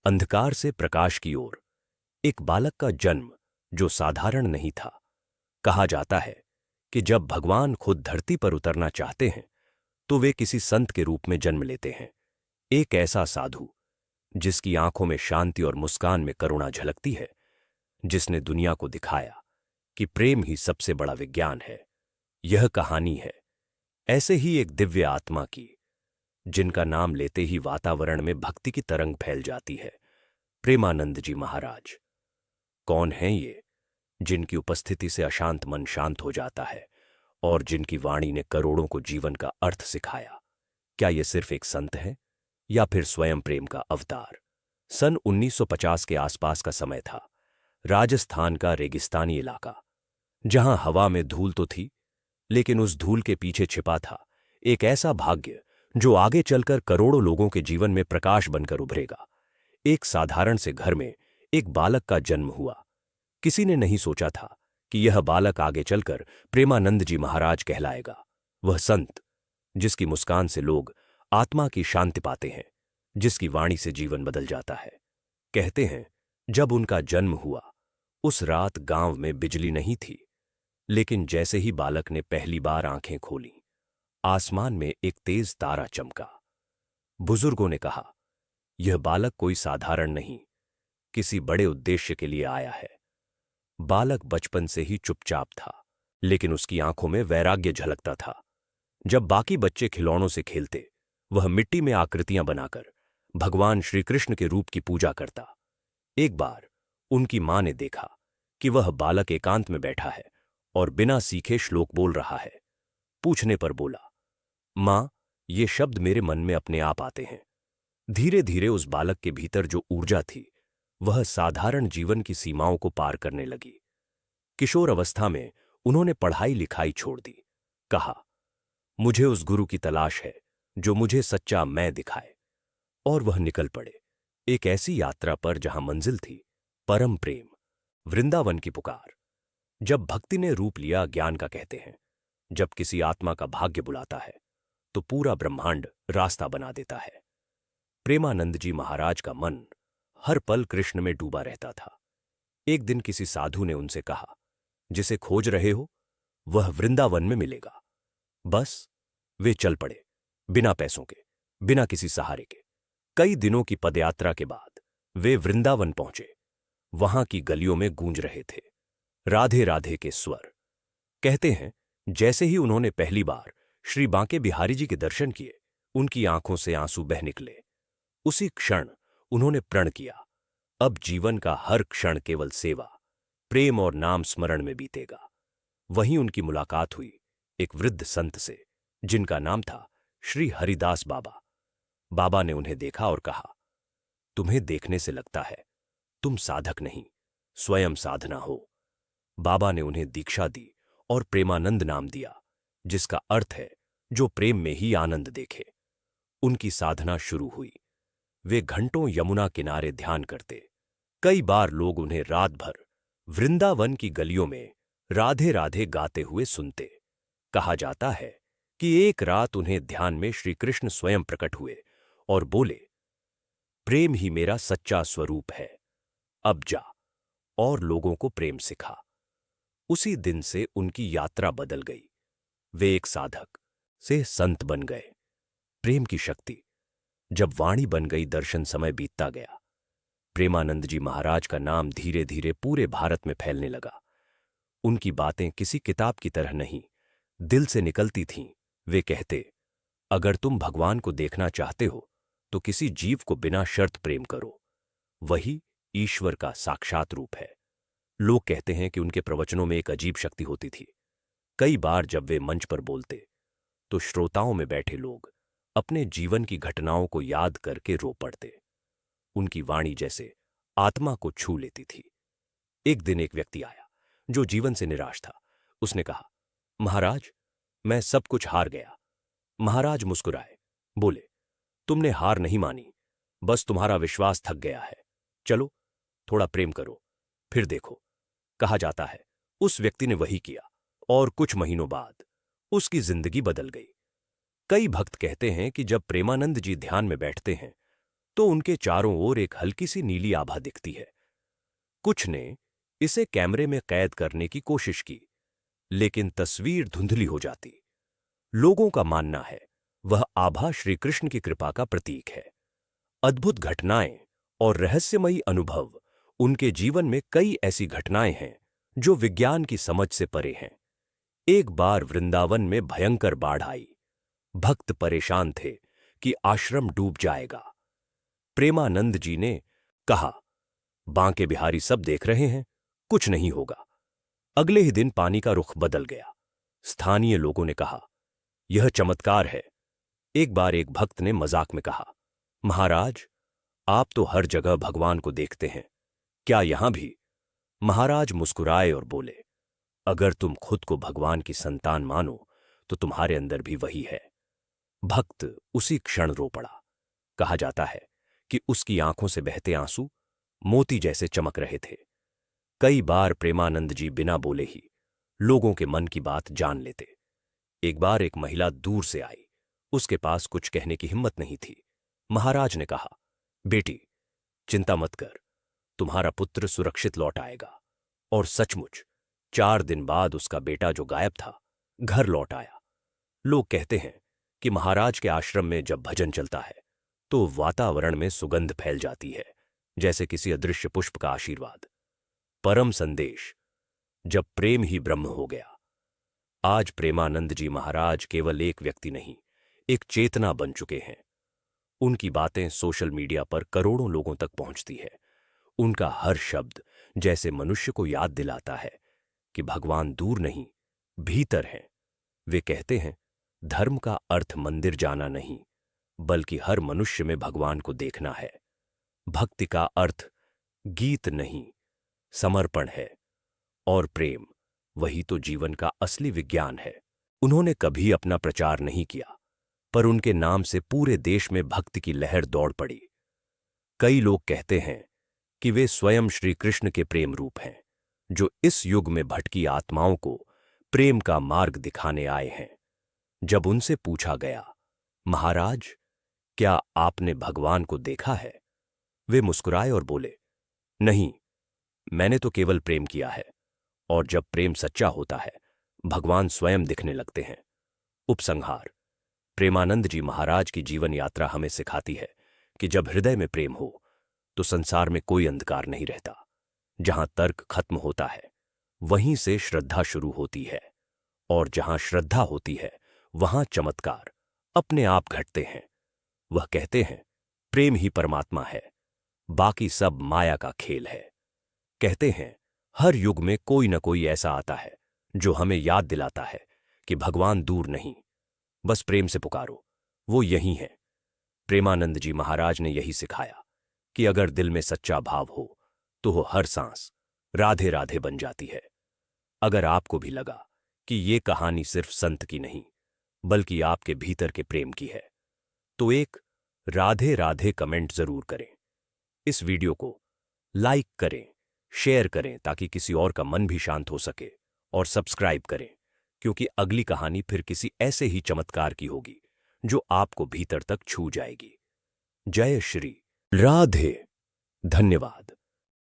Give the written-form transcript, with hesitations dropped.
अंधकार से प्रकाश की ओर एक बालक का जन्म जो साधारण नहीं था। कहा जाता है कि जब भगवान खुद धरती पर उतरना चाहते हैं तो वे किसी संत के रूप में जन्म लेते हैं। एक ऐसा साधु जिसकी आंखों में शांति और मुस्कान में करुणा झलकती है, जिसने दुनिया को दिखाया कि प्रेम ही सबसे बड़ा विज्ञान है। यह कहानी है ऐसे ही एक दिव्य आत्मा की, जिनका नाम लेते ही वातावरण में भक्ति की तरंग फैल जाती है। प्रेमानंद जी महाराज। कौन हैं ये, जिनकी उपस्थिति से अशांत मन शांत हो जाता है और जिनकी वाणी ने करोड़ों को जीवन का अर्थ सिखाया? क्या ये सिर्फ एक संत है या फिर स्वयं प्रेम का अवतार? सन 1950 के आसपास का समय था। राजस्थान का रेगिस्तानी इलाका, जहां हवा में धूल तो थी, लेकिन उस धूल के पीछे छिपा था एक ऐसा भाग्य जो आगे चलकर करोड़ों लोगों के जीवन में प्रकाश बनकर उभरेगा। एक साधारण से घर में एक बालक का जन्म हुआ। किसी ने नहीं सोचा था कि यह बालक आगे चलकर प्रेमानंद जी महाराज कहलाएगा। वह संत जिसकी मुस्कान से लोग आत्मा की शांति पाते हैं, जिसकी वाणी से जीवन बदल जाता है। कहते हैं जब उनका जन्म हुआ उस रात गांव में बिजली नहीं थी, लेकिन जैसे ही बालक ने पहली बार आंखें खोली, आसमान में एक तेज तारा चमका। बुजुर्गों ने कहा, यह बालक कोई साधारण नहीं, किसी बड़े उद्देश्य के लिए आया है। बालक बचपन से ही चुपचाप था, लेकिन उसकी आंखों में वैराग्य झलकता था। जब बाकी बच्चे खिलौनों से खेलते, वह मिट्टी में आकृतियां बनाकर भगवान श्री कृष्ण के रूप की पूजा करता। एक बार उनकी मां ने देखा कि वह बालक एकांत में बैठा है और बिना सीखे श्लोक बोल रहा है। पूछने पर बोला, मां, ये शब्द मेरे मन में अपने आप आते हैं। धीरे धीरे उस बालक के भीतर जो ऊर्जा थी, वह साधारण जीवन की सीमाओं को पार करने लगी। किशोर अवस्था में उन्होंने पढ़ाई लिखाई छोड़ दी। कहा, मुझे उस गुरु की तलाश है जो मुझे सच्चा मैं दिखाए। और वह निकल पड़े एक ऐसी यात्रा पर जहां मंजिल थी परम प्रेम, वृंदावन की पुकार। जब भक्ति ने रूप लिया, ज्ञान का कहते हैं, जब किसी आत्मा का भाग्य बुलाता है तो पूरा ब्रह्मांड रास्ता बना देता है। प्रेमानंद जी महाराज का मन हर पल कृष्ण में डूबा रहता था। एक दिन किसी साधु ने उनसे कहा, जिसे खोज रहे हो वह वृंदावन में मिलेगा। बस वे चल पड़े, बिना पैसों के, बिना किसी सहारे के। कई दिनों की पदयात्रा के बाद वे वृंदावन पहुंचे। वहां की गलियों में गूंज रहे थे राधे राधे के स्वर। कहते हैं जैसे ही उन्होंने पहली बार श्री बांके बिहारी जी के दर्शन किए, उनकी आंखों से आंसू बह निकले। उसी क्षण उन्होंने प्रण किया, अब जीवन का हर क्षण केवल सेवा, प्रेम और नाम स्मरण में बीतेगा। वहीं उनकी मुलाकात हुई एक वृद्ध संत से, जिनका नाम था श्री हरिदास बाबा। बाबा ने उन्हें देखा और कहा, तुम्हें देखने से लगता है तुम साधक नहीं, स्वयं साधना हो। बाबा ने उन्हें दीक्षा दी और प्रेमानंद नाम दिया, जिसका अर्थ है जो प्रेम में ही आनंद देखे। उनकी साधना शुरू हुई। वे घंटों यमुना किनारे ध्यान करते। कई बार लोग उन्हें रात भर वृंदावन की गलियों में राधे राधे गाते हुए सुनते। कहा जाता है कि एक रात उन्हें ध्यान में श्री कृष्ण स्वयं प्रकट हुए और बोले, प्रेम ही मेरा सच्चा स्वरूप है, अब जा और लोगों को प्रेम सिखा। उसी दिन से उनकी यात्रा बदल गई। वे एक साधक से संत बन गए। प्रेम की शक्ति जब वाणी बन गई, दर्शन समय बीतता गया। प्रेमानंद जी महाराज का नाम धीरे धीरे पूरे भारत में फैलने लगा। उनकी बातें किसी किताब की तरह नहीं, दिल से निकलती थीं। वे कहते, अगर तुम भगवान को देखना चाहते हो तो किसी जीव को बिना शर्त प्रेम करो, वही ईश्वर का साक्षात रूप है। लोग कहते हैं कि उनके प्रवचनों में एक अजीब शक्ति होती थी। कई बार जब वे मंच पर बोलते तो श्रोताओं में बैठे लोग अपने जीवन की घटनाओं को याद करके रो पड़ते। उनकी वाणी जैसे आत्मा को छू लेती थी। एक दिन एक व्यक्ति आया जो जीवन से निराश था। उसने कहा, महाराज, मैं सब कुछ हार गया। महाराज मुस्कुराए, बोले, तुमने हार नहीं मानी, बस तुम्हारा विश्वास थक गया है। चलो थोड़ा प्रेम करो, फिर देखो। कहा जाता है उस व्यक्ति ने वही किया और कुछ महीनों बाद उसकी जिंदगी बदल गई। कई भक्त कहते हैं कि जब प्रेमानंद जी ध्यान में बैठते हैं तो उनके चारों ओर एक हल्की सी नीली आभा दिखती है। कुछ ने इसे कैमरे में कैद करने की कोशिश की, लेकिन तस्वीर धुंधली हो जाती। लोगों का मानना है वह आभा श्री कृष्ण की कृपा का प्रतीक है। अद्भुत घटनाएं और रहस्यमयी अनुभव, उनके जीवन में कई ऐसी घटनाएं हैं जो विज्ञान की समझ से परे हैं। एक बार वृंदावन में भयंकर बाढ़ आई। भक्त परेशान थे कि आश्रम डूब जाएगा। प्रेमानंद जी ने कहा, बांके बिहारी सब देख रहे हैं, कुछ नहीं होगा। अगले ही दिन पानी का रुख बदल गया। स्थानीय लोगों ने कहा, यह चमत्कार है। एक बार एक भक्त ने मजाक में कहा, महाराज, आप तो हर जगह भगवान को देखते हैं, क्या यहां भी? महाराज मुस्कुराए और बोले, अगर तुम खुद को भगवान की संतान मानो तो तुम्हारे अंदर भी वही है। भक्त उसी क्षण रो पड़ा। कहा जाता है कि उसकी आंखों से बहते आंसू मोती जैसे चमक रहे थे। कई बार प्रेमानंद जी बिना बोले ही लोगों के मन की बात जान लेते। एक बार एक महिला दूर से आई। उसके पास कुछ कहने की हिम्मत नहीं थी। महाराज ने कहा, बेटी, चिंता मत कर, तुम्हारा पुत्र सुरक्षित लौट आएगा। और सचमुच 4 दिन बाद उसका बेटा जो गायब था, घर लौट आया। लोग कहते हैं कि महाराज के आश्रम में जब भजन चलता है तो वातावरण में सुगंध फैल जाती है, जैसे किसी अदृश्य पुष्प का आशीर्वाद। परम संदेश, जब प्रेम ही ब्रह्म हो गया। आज प्रेमानंद जी महाराज केवल एक व्यक्ति नहीं, एक चेतना बन चुके हैं। उनकी बातें सोशल मीडिया पर करोड़ों लोगों तक पहुंचती है। उनका हर शब्द जैसे मनुष्य को याद दिलाता है कि भगवान दूर नहीं, भीतर है। वे कहते हैं, धर्म का अर्थ मंदिर जाना नहीं, बल्कि हर मनुष्य में भगवान को देखना है। भक्ति का अर्थ गीत नहीं, समर्पण है। और प्रेम, वही तो जीवन का असली विज्ञान है। उन्होंने कभी अपना प्रचार नहीं किया, पर उनके नाम से पूरे देश में भक्ति की लहर दौड़ पड़ी। कई लोग कहते हैं कि वे स्वयं श्री कृष्ण के प्रेम रूप हैं, जो इस युग में भटकी आत्माओं को प्रेम का मार्ग दिखाने आए हैं। जब उनसे पूछा गया, महाराज, क्या आपने भगवान को देखा है? वे मुस्कुराए और बोले, नहीं, मैंने तो केवल प्रेम किया है। और जब प्रेम सच्चा होता है, भगवान स्वयं दिखने लगते हैं। उपसंहार, प्रेमानंद जी महाराज की जीवन यात्रा हमें सिखाती है कि जब हृदय में प्रेम हो तो संसार में कोई अंधकार नहीं रहता। जहां तर्क खत्म होता है, वहीं से श्रद्धा शुरू होती है। और जहां श्रद्धा होती है, वहां चमत्कार अपने आप घटते हैं। वह कहते हैं, प्रेम ही परमात्मा है, बाकी सब माया का खेल है। कहते हैं, हर युग में कोई न कोई ऐसा आता है जो हमें याद दिलाता है कि भगवान दूर नहीं, बस प्रेम से पुकारो, वो यही है। प्रेमानंद जी महाराज ने यही सिखाया कि अगर दिल में सच्चा भाव हो तो वो हर सांस राधे राधे बन जाती है। अगर आपको भी लगा कि ये कहानी सिर्फ संत की नहीं, बल्कि आपके भीतर के प्रेम की है, तो एक राधे राधे कमेंट जरूर करें। इस वीडियो को लाइक करें, शेयर करें, ताकि किसी और का मन भी शांत हो सके। और सब्सक्राइब करें, क्योंकि अगली कहानी फिर किसी ऐसे ही चमत्कार की होगी जो आपको भीतर तक छू जाएगी। जय श्री राधे। धन्यवाद।